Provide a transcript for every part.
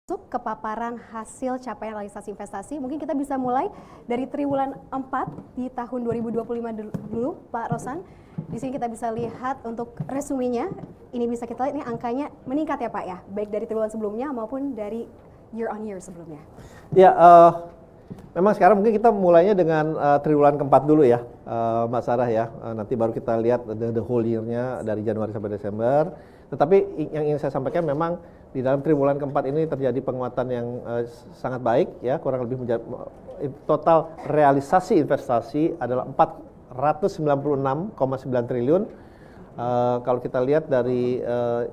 Masuk ke paparan hasil capaian realisasi investasi, mungkin kita bisa mulai dari triwulan 4 di tahun 2025 dulu, Pak Rosan. Di sini kita bisa lihat untuk resumenya, ini bisa kita lihat ini angkanya meningkat ya Pak ya, baik dari triwulan sebelumnya maupun dari year on year sebelumnya. Ya, memang sekarang mungkin kita mulainya dengan triwulan keempat dulu ya, Mbak Sarah ya. Nanti baru kita lihat the whole year-nya dari Januari sampai Desember. Tetapi yang ingin saya sampaikan memang di dalam triwulan keempat ini terjadi penguatan yang sangat baik ya, kurang lebih total realisasi investasi adalah 496,9 triliun. Kalau kita lihat dari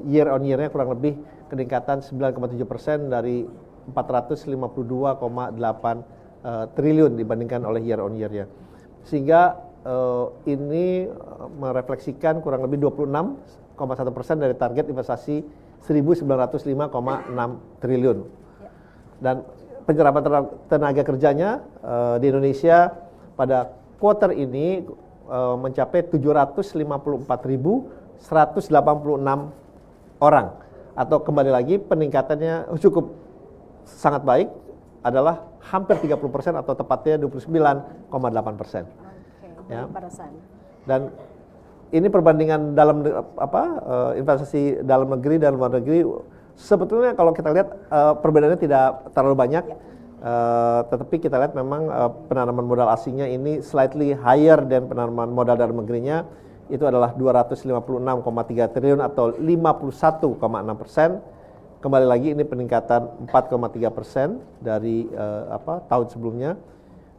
year on year-nya kurang lebih peningkatan 9,7% dari 452,8 triliun dibandingkan oleh year on year-nya. Sehingga ini merefleksikan kurang lebih 26,1% dari target investasi 1.905,6 triliun. Dan penyerapan tenaga kerjanya di Indonesia pada kuartal ini mencapai 754.186 orang. Atau kembali lagi peningkatannya cukup sangat baik, adalah hampir 30% atau tepatnya 29,8%. Ya. Dan ini perbandingan dalam investasi dalam negeri dan luar negeri, sebetulnya kalau kita lihat perbedaannya tidak terlalu banyak, tetapi kita lihat memang penanaman modal asingnya ini slightly higher dan penanaman modal dalam negerinya itu adalah 256,3 triliun atau 51,6%. Kembali lagi ini peningkatan 4,3% dari tahun sebelumnya.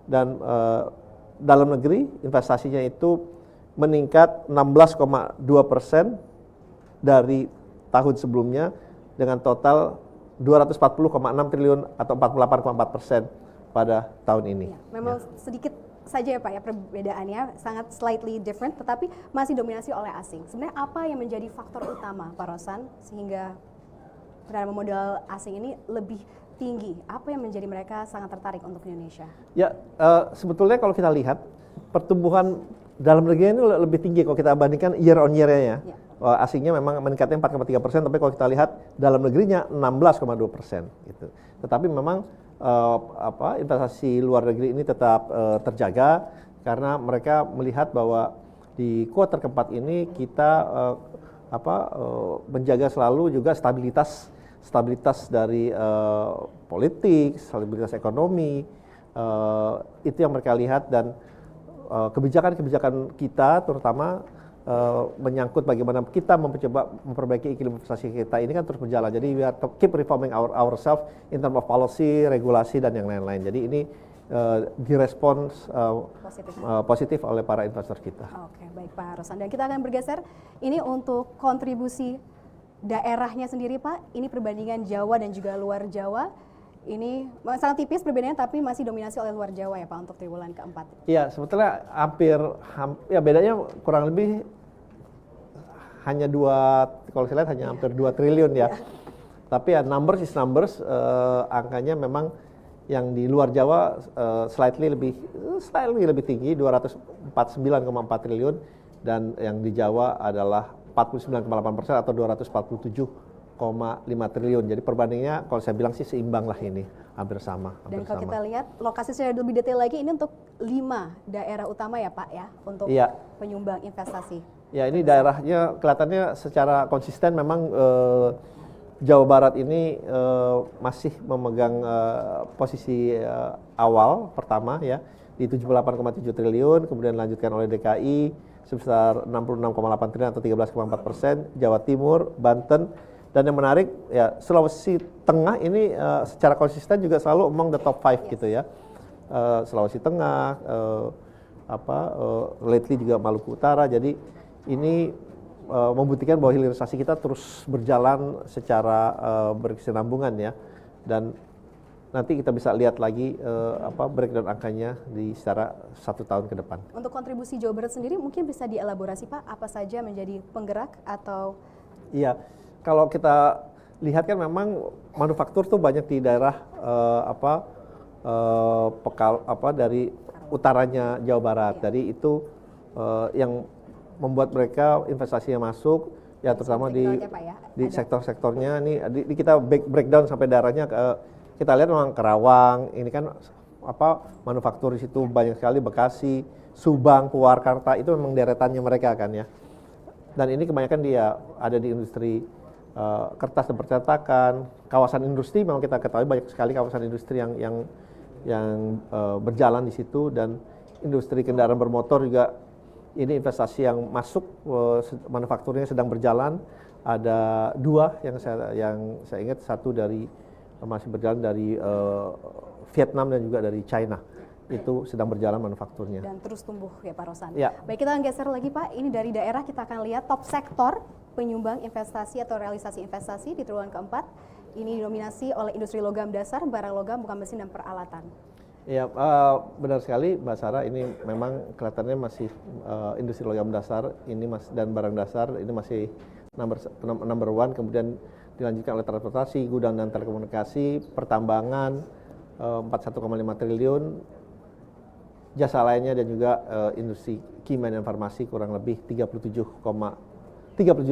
Dan dalam negeri investasinya itu meningkat 16,2% dari tahun sebelumnya dengan total 240,6 triliun atau 48,4% pada tahun ini. Ya, memang sedikit saja ya Pak ya perbedaannya, sangat slightly different, tetapi masih dominasi oleh asing. Sebenarnya apa yang menjadi faktor utama Pak Rosan sehingga penanaman modal asing ini lebih tinggi? Apa yang menjadi mereka sangat tertarik untuk Indonesia? Ya, sebetulnya kalau kita lihat pertumbuhan dalam negeri ini lebih tinggi kalau kita bandingkan year on year-nya ya. Asingnya memang meningkatnya 4,3%, tapi kalau kita lihat dalam negerinya 16,2% gitu. Tetapi memang investasi luar negeri ini tetap terjaga karena mereka melihat bahwa di kuartal keempat ini kita menjaga selalu juga stabilitas dari politik, stabilitas ekonomi, itu yang mereka lihat. Dan kebijakan-kebijakan kita terutama menyangkut bagaimana kita mencoba memperbaiki iklim investasi kita ini kan terus berjalan. Jadi we are to keep reforming ourselves in terms of policy, regulasi dan yang lain-lain. Jadi ini direspons positif oleh para investor kita. Oke, baik Pak Rosan. Dan kita akan bergeser ini untuk kontribusi daerahnya sendiri Pak. Ini perbandingan Jawa dan juga luar Jawa. Ini sangat tipis perbedaannya, tapi masih dominasi oleh luar Jawa ya Pak untuk triwulan keempat. Iya, sebetulnya ya bedanya kurang lebih hanya kalau saya lihat hanya hampir 2 triliun ya. Tapi ya numbers is numbers, angkanya memang yang di luar Jawa slightly lebih tinggi, 249,4 triliun, dan yang di Jawa adalah 49,8% atau 247,5 triliun. Jadi perbandingannya kalau saya bilang sih seimbang lah ini, hampir sama. Dan kalau kita lihat lokasi secara lebih detail lagi, ini untuk 5 daerah utama ya Pak ya, untuk penyumbang investasi. Ya, ini daerahnya kelihatannya secara konsisten memang Jawa Barat ini masih memegang posisi awal pertama ya di 78,7 triliun, kemudian dilanjutkan oleh DKI sebesar 66,8 triliun atau 13,4%, Jawa Timur, Banten. Dan yang menarik ya Sulawesi Tengah ini secara konsisten juga selalu among the top 5 gitu ya. Sulawesi Tengah, lately juga Maluku Utara. Jadi ini membuktikan bahwa hilirisasi kita terus berjalan secara berkesinambungan ya. Dan nanti kita bisa lihat lagi breakdown angkanya di secara 1 tahun ke depan. Untuk kontribusi Jawa Barat sendiri mungkin bisa dielaborasi Pak, apa saja menjadi penggerak atau? Iya. Kalau kita lihat kan memang manufaktur tuh banyak di daerah dari utaranya Jawa Barat. Jadi itu yang membuat mereka investasinya masuk. Ya, terutama di Kritikal aja, Pak, ya. Ada. sektor-sektornya nih kita breakdown sampai daerahnya kita lihat memang Kerawang, ini kan manufaktur di situ banyak sekali, Bekasi, Subang, Purwakarta itu memang deretannya mereka kan ya. Dan ini kebanyakan dia ada di industri kertas dan percetakan, kawasan industri memang kita ketahui banyak sekali kawasan industri yang berjalan di situ, dan industri kendaraan bermotor juga ini investasi yang masuk, manufakturnya sedang berjalan. Ada 2 yang saya ingat, satu masih berjalan dari Vietnam dan juga dari China. Itu sedang berjalan manufakturnya. Dan terus tumbuh ya Pak Rosan. Ya. Baik, kita geser lagi Pak, ini dari daerah kita akan lihat top sektor penyumbang investasi atau realisasi investasi di triwulan keempat. Ini didominasi oleh industri logam dasar, barang logam, bukan mesin dan peralatan. Ya, benar sekali Mbak Sarah, ini memang kelihatannya masih industri logam dasar ini dan barang dasar ini masih number one, kemudian dilanjutkan oleh transportasi, gudang dan telekomunikasi, pertambangan 41,5 triliun, jasa lainnya dan juga industri kimia dan farmasi kurang lebih 37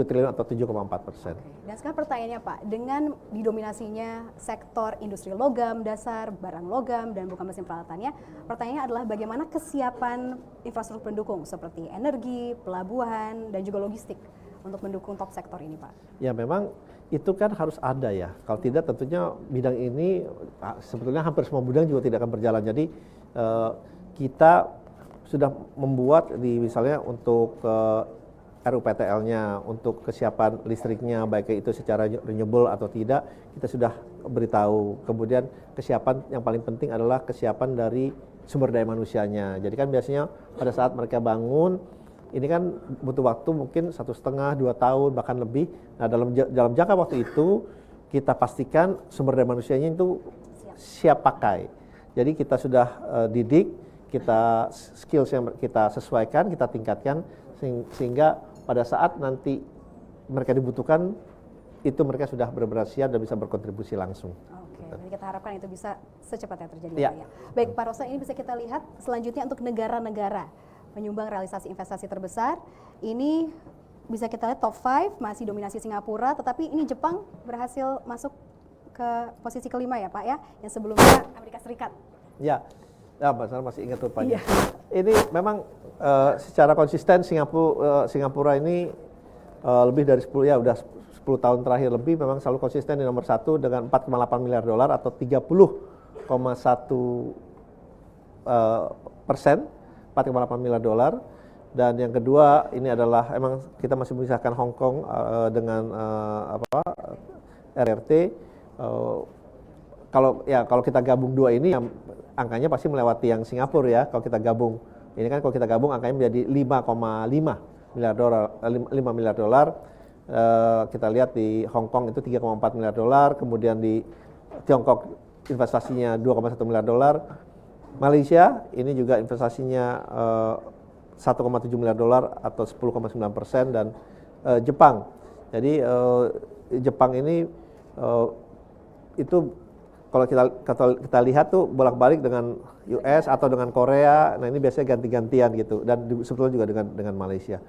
triliun atau 7,4%. Dan sekarang pertanyaannya Pak, dengan didominasinya sektor industri logam dasar, barang logam, dan bukan mesin peralatannya, pertanyaannya adalah bagaimana kesiapan infrastruktur pendukung seperti energi, pelabuhan, dan juga logistik untuk mendukung top sektor ini Pak? Ya memang itu kan harus ada ya, kalau tidak tentunya bidang ini sebetulnya hampir semua bidang juga tidak akan berjalan. Jadi kita sudah membuat misalnya untuk RUPTL-nya, untuk kesiapan listriknya, baik itu secara renewable atau tidak, kita sudah beritahu. Kemudian kesiapan yang paling penting adalah kesiapan dari sumber daya manusianya. Jadi kan biasanya pada saat mereka bangun, ini kan butuh waktu mungkin 1,5-2 tahun bahkan lebih. Nah dalam jangka waktu itu kita pastikan sumber daya manusianya itu siap pakai. Jadi kita sudah didik, kita skills yang kita sesuaikan, kita tingkatkan sehingga pada saat nanti mereka dibutuhkan, itu mereka sudah benar-benar siap dan bisa berkontribusi langsung. Oke, jadi kita harapkan itu bisa secepatnya terjadi. Ya. Ya. Baik Pak Rosan, ini bisa kita lihat selanjutnya untuk negara-negara penyumbang realisasi investasi terbesar. Ini bisa kita lihat top 5, masih dominasi Singapura, tetapi ini Jepang berhasil masuk ke posisi kelima ya Pak ya, yang sebelumnya Amerika Serikat. Ya, Mbak Sarah masih ingat rupanya. Iya. Ini memang secara konsisten Singapura ini lebih dari 10 ya, udah 10 tahun terakhir lebih memang selalu konsisten di nomor 1 dengan 4,8 miliar dolar atau 30,1%, 4,8 miliar dolar. Dan yang kedua ini adalah emang kita masih memisahkan Hong Kong dengan RRT. Kalau kita gabung 2 ini, angkanya pasti melewati yang Singapura ya. Kalau kita gabung ini kan, kalau kita gabung angkanya menjadi 5,5 miliar dolar. 5 miliar dolar. Kita lihat di Hong Kong itu 3,4 miliar dolar. Kemudian di Tiongkok investasinya 2,1 miliar dolar. Malaysia ini juga investasinya 1,7 miliar dolar atau 10,9%, dan Jepang. Jadi Jepang ini itu kalau kita lihat tuh bolak-balik dengan US atau dengan Korea. Nah ini biasanya ganti-gantian gitu, dan sebetulnya juga dengan Malaysia.